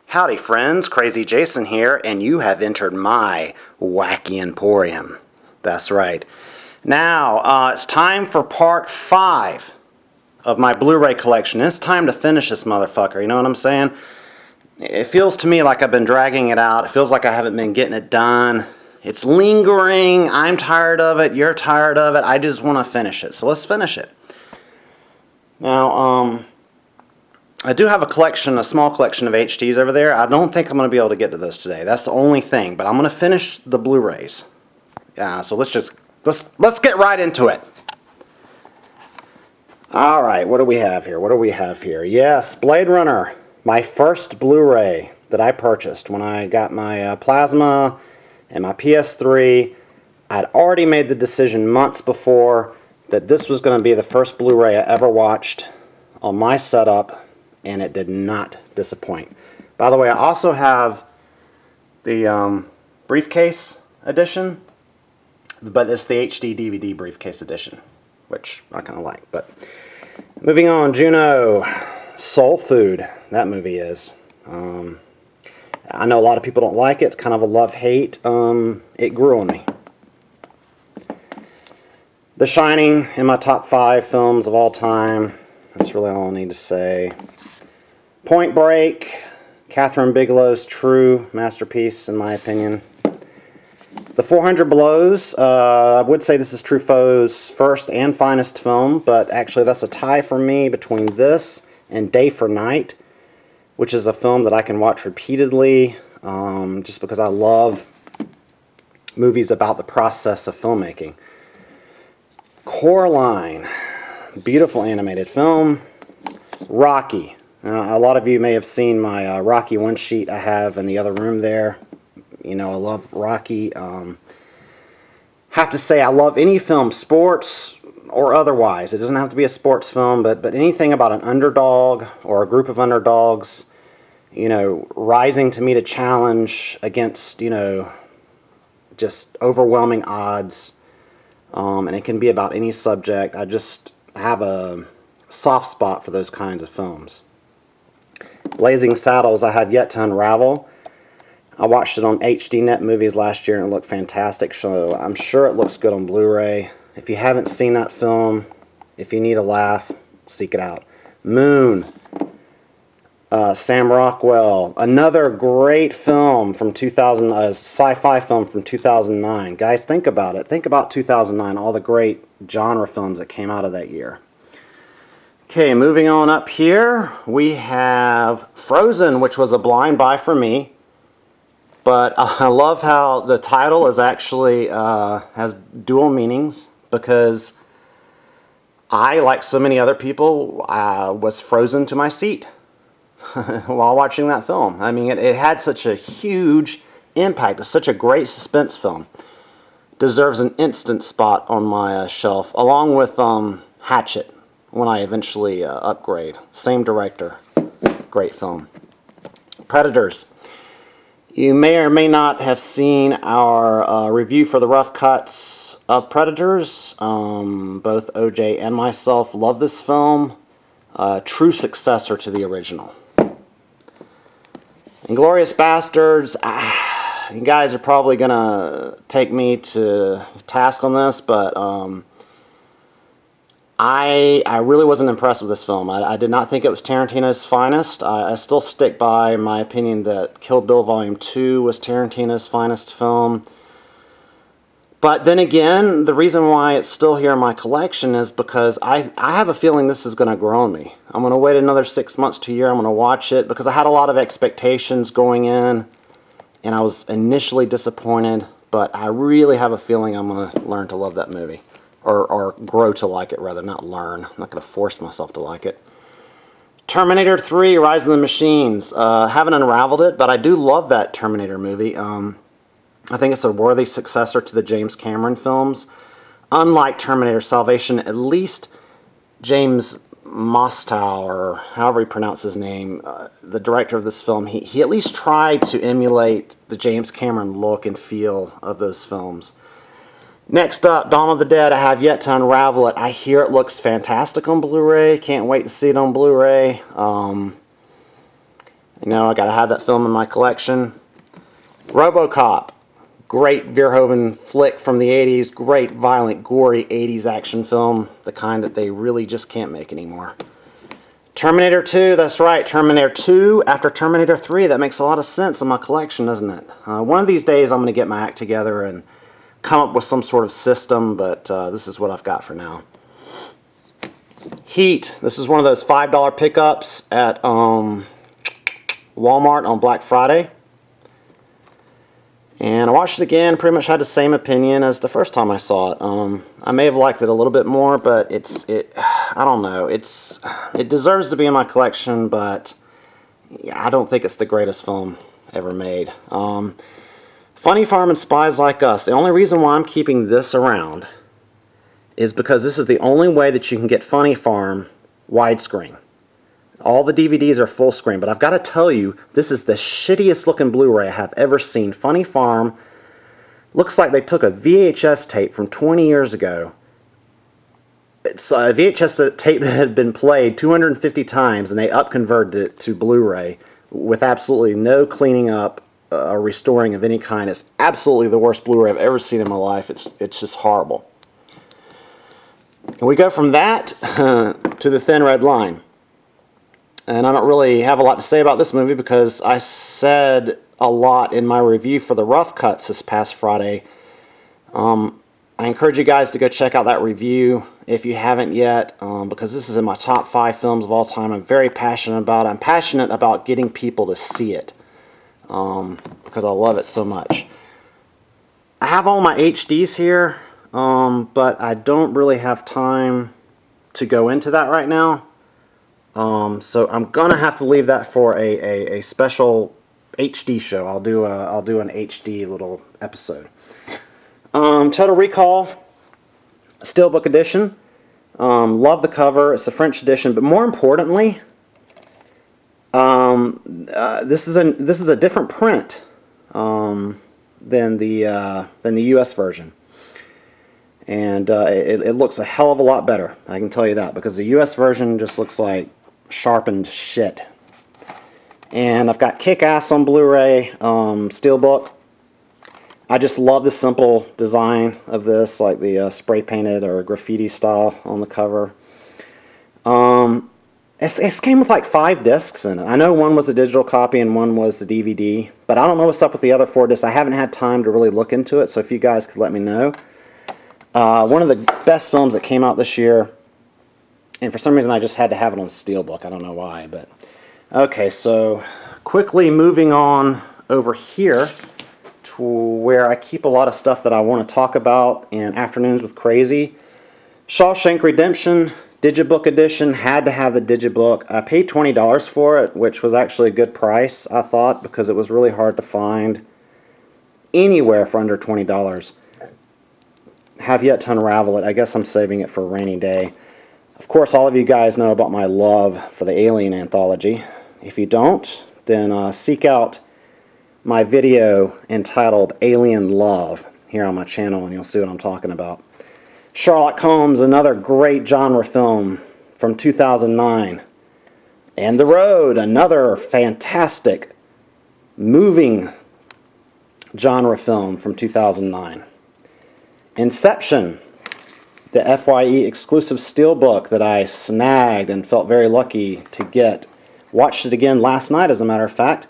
Howdy friends, Crazy Jason here, and you have entered my wacky emporium. That's right. Now, it's time for part 5 of my Blu-ray collection. It's time to finish this motherfucker, you know what I'm saying? It feels to me like I've been dragging it out. It feels like I haven't been getting it done. It's lingering. I'm tired of it. You're tired of it. I just want to finish it. So let's finish it. Now, I do have a small collection of HDs over there. I don't think I'm going to be able to get to those today. That's the only thing. But I'm going to finish the Blu-rays. Yeah, so let's get right into it. All right, what do we have here? Yes, Blade Runner, my first Blu-ray that I purchased when I got my Plasma and my PS3. I'd already made the decision months before that this was going to be the first Blu-ray I ever watched on my setup, and it did not disappoint. By the way, I also have the briefcase edition, but it's the HD DVD briefcase edition, which I kind of like. But moving on, Juno, Soul Food, that movie is. I know a lot of people don't like it. It's kind of a love-hate. It grew on me. The Shining in my top 5 films of all time. That's really all I need to say. Point Break, Catherine Bigelow's true masterpiece, in my opinion. The 400 Blows, I would say this is Truffaut's first and finest film, but actually that's a tie for me between this and Day for Night, which is a film that I can watch repeatedly, just because I love movies about the process of filmmaking. Coraline, beautiful animated film. Rocky. A lot of you may have seen my Rocky one sheet I have in the other room there. You know, I love Rocky. Have to say, I love any film, sports or otherwise. It doesn't have to be a sports film, but anything about an underdog or a group of underdogs, you know, rising to meet a challenge against, you know, just overwhelming odds. And it can be about any subject. I just have a soft spot for those kinds of films. Blazing Saddles, I have yet to unravel. I watched it on HD Net Movies last year and it looked fantastic, so I'm sure it looks good on Blu-ray. If you haven't seen that film, if you need a laugh, seek it out. Moon, Sam Rockwell, another great film from 2000, sci-fi film from 2009. Guys, think about it. Think about 2009, all the great genre films that came out of that year. Okay, moving on up here, we have Frozen, which was a blind buy for me. But I love how the title is actually has dual meanings, because I, like so many other people, was frozen to my seat while watching that film. I mean, it had such a huge impact. It's such a great suspense film. Deserves an instant spot on my shelf, along with Hatchet, when I eventually upgrade. Same director. Great film. Predators. You may or may not have seen our review for the rough cuts of Predators. Both OJ and myself love this film. True successor to the original. Inglourious Bastards. You guys are probably going to take me to task on this, but I really wasn't impressed with this film. I did not think it was Tarantino's finest. I still stick by my opinion that Kill Bill Volume 2 was Tarantino's finest film. But then again, the reason why it's still here in my collection is because I have a feeling this is going to grow on me. I'm going to wait another 6 months to a year. I'm going to watch it because I had a lot of expectations going in, and I was initially disappointed. But I really have a feeling I'm going to learn to love that movie. Or grow to like it, rather, not learn. I'm not going to force myself to like it. Terminator 3, Rise of the Machines. Haven't unraveled it, but I do love that Terminator movie. I think it's a worthy successor to the James Cameron films. Unlike Terminator Salvation, at least James Mostow, or however you pronounce his name, the director of this film, he at least tried to emulate the James Cameron look and feel of those films. Next up, Dawn of the Dead. I have yet to unravel it. I hear it looks fantastic on Blu-ray. Can't wait to see it on Blu-ray. You know, I gotta have that film in my collection. RoboCop. Great Verhoeven flick from the 80s. Great, violent, gory 80s action film. The kind that they really just can't make anymore. Terminator 2, that's right, Terminator 2 after Terminator 3. That makes a lot of sense in my collection, doesn't it? One of these days I'm going to get my act together and come up with some sort of system, but this is what I've got for now. Heat. This is one of those $5 pickups at Walmart on Black Friday. And I watched it again, pretty much had the same opinion as the first time I saw it. I may have liked it a little bit more, but I don't know. It deserves to be in my collection, but I don't think it's the greatest film ever made. Funny Farm and Spies Like Us. The only reason why I'm keeping this around is because this is the only way that you can get Funny Farm widescreen. All the DVDs are full screen, but I've got to tell you, this is the shittiest looking Blu-ray I have ever seen. Funny Farm looks like they took a VHS tape from 20 years ago. It's a VHS tape that had been played 250 times, and they upconverted it to Blu-ray with absolutely no cleaning up or restoring of any kind. It's absolutely the worst Blu-ray I've ever seen in my life. It's just horrible. And we go from that to The Thin Red Line. And I don't really have a lot to say about this movie because I said a lot in my review for the rough cuts this past Friday. I encourage you guys to go check out that review if you haven't yet, because this is in my top 5 films of all time. I'm very passionate about it. I'm passionate about getting people to see it because I love it so much. I have all my HDs here, but I don't really have time to go into that right now. So I'm gonna have to leave that for a special HD show. I'll do an HD little episode. Total Recall Steelbook edition. Love the cover. It's a French edition, but more importantly, this is a different print than the U.S. version, and it looks a hell of a lot better. I can tell you that, because the U.S. version just looks like sharpened shit. And I've got Kick-Ass on Blu-ray, Steelbook. I just love the simple design of this, like the spray painted or graffiti style on the cover. It came with like 5 discs in it. I know one was a digital copy and one was the DVD, but I don't know what's up with the other 4 discs. I haven't had time to really look into it, so if you guys could let me know. One of the best films that came out this year, and for some reason I just had to have it on Steelbook. I don't know why, but okay, so quickly moving on over here to where I keep a lot of stuff that I want to talk about in Afternoons with Crazy. Shawshank Redemption Digibook edition. Had to have the Digibook. I paid $20 for it, which was actually a good price, I thought, because it was really hard to find anywhere for under $20. Have yet to unravel it. I guess I'm saving it for a rainy day. Of course, all of you guys know about my love for the Alien anthology. If you don't, then seek out my video entitled Alien Love here on my channel, and you'll see what I'm talking about. Sherlock Holmes, another great genre film from 2009. And The Road, another fantastic, moving genre film from 2009. Inception, the FYE exclusive steelbook that I snagged and felt very lucky to get. Watched it again last night, as a matter of fact,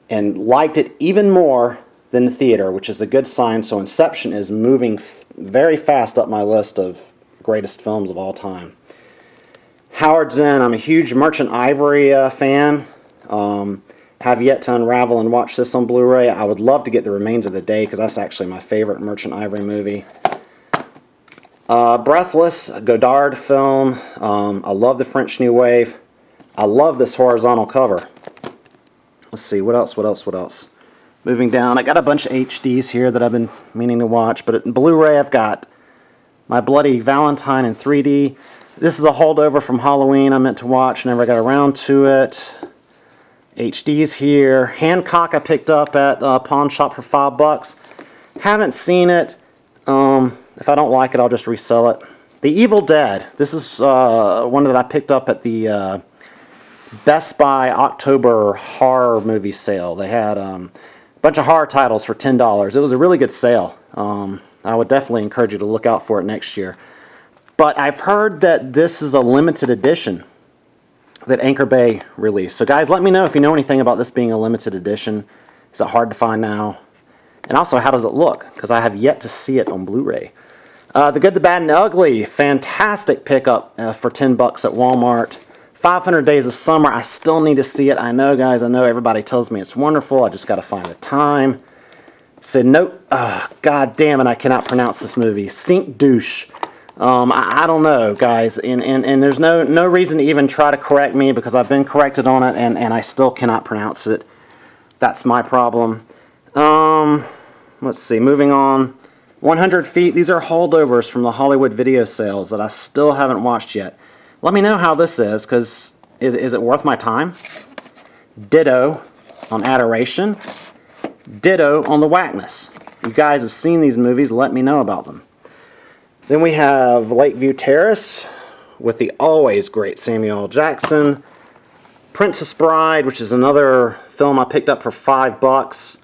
and liked it even more than the theater, which is a good sign. So Inception is moving very fast up my list of greatest films of all time. Howard Zinn, I'm a huge Merchant Ivory fan. Have yet to unravel and watch this on Blu-ray. I would love to get The Remains of the Day, because that's actually my favorite Merchant Ivory movie. Breathless, a Godard film. I love the French New Wave. I love this horizontal cover. Let's see, what else? Moving down, I got a bunch of HDs here that I've been meaning to watch, but in Blu-ray I've got My Bloody Valentine in 3D. This is a holdover from Halloween I meant to watch, never got around to it. HDs here. Hancock I picked up at a pawn shop for $5. Haven't seen it. If I don't like it, I'll just resell it. The Evil Dead. This is one that I picked up at the Best Buy October horror movie sale. They had a bunch of horror titles for $10. It was a really good sale. I would definitely encourage you to look out for it next year. But I've heard that this is a limited edition that Anchor Bay released. So guys, let me know if you know anything about this being a limited edition. Is it hard to find now? And also, how does it look? Because I have yet to see it on Blu-ray. The Good, the Bad, and the Ugly. Fantastic pickup for $10 at Walmart. 500 Days of Summer. I still need to see it. I know, guys. I know everybody tells me it's wonderful. I just got to find the time. Said note. God damn it! I cannot pronounce this movie. Sink douche. I don't know, guys. And there's no reason to even try to correct me because I've been corrected on it and I still cannot pronounce it. That's my problem. Let's see. Moving on. 100 Feet. These are holdovers from the Hollywood video sales that I still haven't watched yet. Let me know how this is, because is it worth my time? Ditto on Adoration. Ditto on The Whackness. You guys have seen these movies. Let me know about them. Then we have Lakeview Terrace with the always great Samuel L. Jackson. Princess Bride, which is another film I picked up for $5.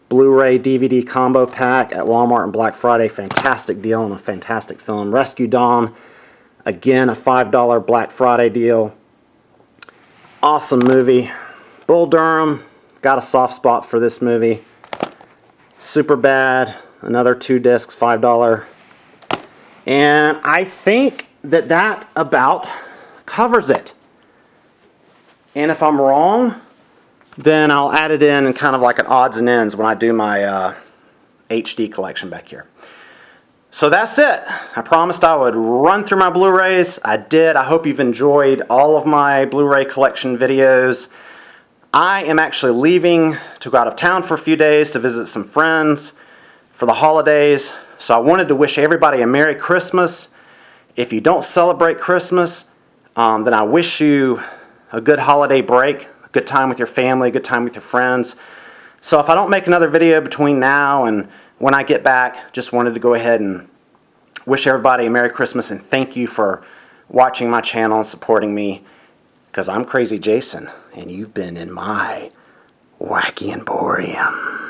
Blu-ray DVD combo pack at Walmart on Black Friday. Fantastic deal and a fantastic film. Rescue Dawn, again a $5 Black Friday deal. Awesome movie. Bull Durham, got a soft spot for this movie. Superbad, another 2 discs, $5. And I think that about covers it. And if I'm wrong, then I'll add it in kind of like an odds and ends when I do my HD collection back here. So that's it. I promised I would run through my Blu-rays. I did. I hope you've enjoyed all of my Blu-ray collection videos. I am actually leaving to go out of town for a few days to visit some friends for the holidays. So I wanted to wish everybody a Merry Christmas. If you don't celebrate Christmas, then I wish you a good holiday break, a good time with your family, a good time with your friends. So if I don't make another video between now and when I get back, just wanted to go ahead and wish everybody a Merry Christmas and thank you for watching my channel and supporting me, because I'm Crazy Jason and you've been in my Wacky Emporium.